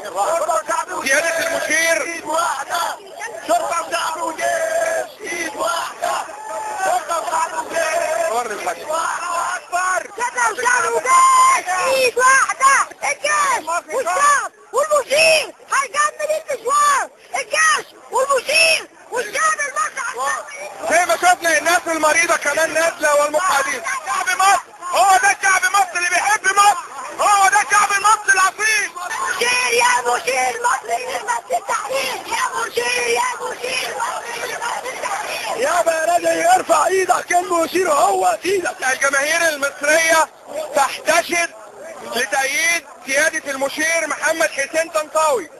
سيادة المشير ايد واحدة، شرطة وشعب وجيش، ايد واحدة، شرطة وشعب وجيش، وري الحاج الله اكبر، شرطة وشعب وجيش، ايد واحدة، الجيش والشعب والمشير هيكمل المشوار، الجيش والمشير والشعب المصري. زي ما شفنا الناس المريضة كمان نازلة والمقعدين. شعب مصر هو ده الشعب المصري اللي بيحب مصر، هو ده الشعب المصري العظيم. مشير يا مشير مصري لمجد التحرير، يا مشير يا مشير مصري لمجد التحرير. يا بلدي ارفع ايدك، المشير هو ايدك. الجماهير المصرية تحتشد لتأييد سيادة المشير محمد حسين طنطاوي.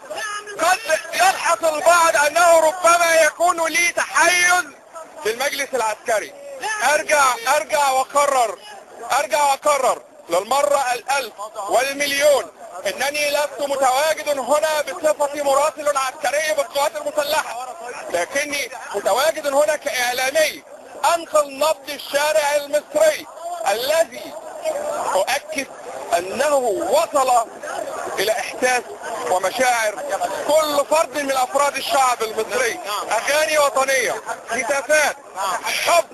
قد يلحظ البعض انه ربما يكون لي تحيز في المجلس العسكري. ارجع واكرر للمرة الالف والمليون انني لست متواجد هنا بصفتي مراسل عسكري بالقوات المسلحة، لكني متواجد هنا كاعلامي انقل نبض الشارع المصري الذي اؤكد انه وصل الى احساس ومشاعر كل فرد من افراد الشعب المصري. اغاني وطنية، هتافات، حب،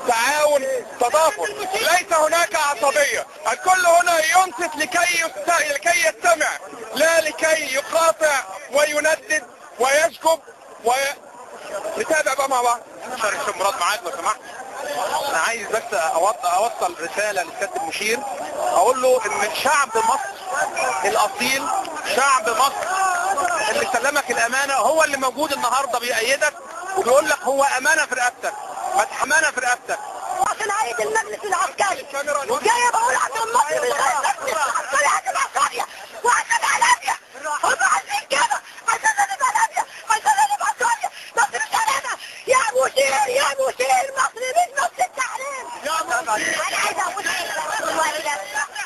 تعاون، تضافر، ليس هناك عصبية. الكل هنا ينصت لكي يستمع، لا لكي يقاطع ويندد ويسكب نتابع بقى مع بعض. شريف مراد معاك لو سمحت. انا عايز بس اوصل رسالة لسيادة المشير، اقول له ان شعب مصر الاصيل، شعب مصر اللي سلمك الامانة هو اللي موجود النهاردة بيأيدك وبيقول لك هو امانة في رقبتك، متحمانة في رقبتك. عشان عيد المجلس العسكري وجاي بقول عشان مصر من غير المجلس العسكري هتبقى فاضية وهتبقى لابية. هم عايزين كده عشان نبقى لابية، عشان نبقى فاضية، بس مش هنبقى. يا مشير يا مشير مصر من نص التحرير. انا عايزة اقول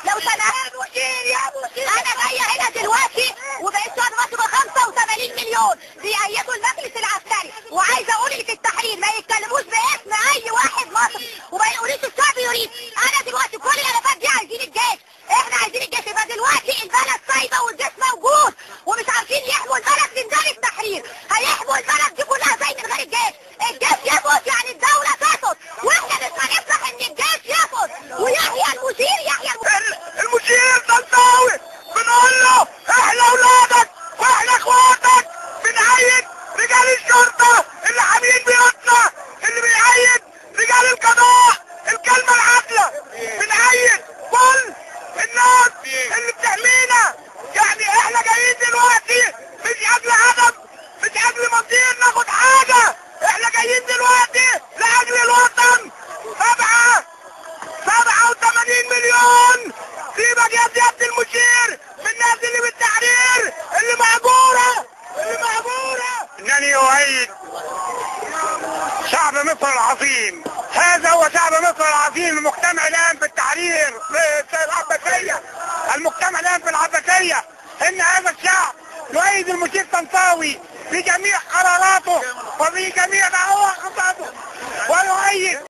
لو سمحت مشير يا مشير، انا جاية هنا دلوقتي وبقيت شهر مصر 85 مليون بيأيدوا المجلس العسكري، وعايزة اقول لك التحرير ما يتكلموش باسم اي واحد مصري وما يقوليش الشعب يريد. انا دلوقتي كل الالافات دي عايزين الجيش، احنا عايزين الجيش. يبقى دلوقتي البلد سايبه والجيش موجود ومش عارفين يحموا البلد من غير التحرير. هيحموا البلد دي كلها زي من غير الجيش. الجيش يفوت يعني الدوله تسقط، واحنا مش هنفرح ان الجيش يفوت ويحيى المشير يحيى المشير طنطاوي بنقول له احنا اولادك واحنا اخواتك، بنعيد رجال الشرطة اللي حاميين بيوتنا، اللي بيعيد رجال القضاء الكلمة العادلة، بنعيد كل الناس اللي بتحمينا. يعني احنا جايين دلوقتي مش اجل هدف، مش اجل مصير ناخد حاجة، احنا جايين دلوقتي لاجل الوطن. 87 مليون سيبك يا سيادة المشير من الناس اللي بالتحرير اللي مهجورة. انني اؤيد شعب مصر العظيم. هذا هو شعب مصر العظيم المجتمع الان في التحرير في العباسية، المجتمع الان في العباسية. ان هذا الشعب يؤيد المشير طنطاوي في جميع قراراته وفي جميع ما هو خططه، ويؤيد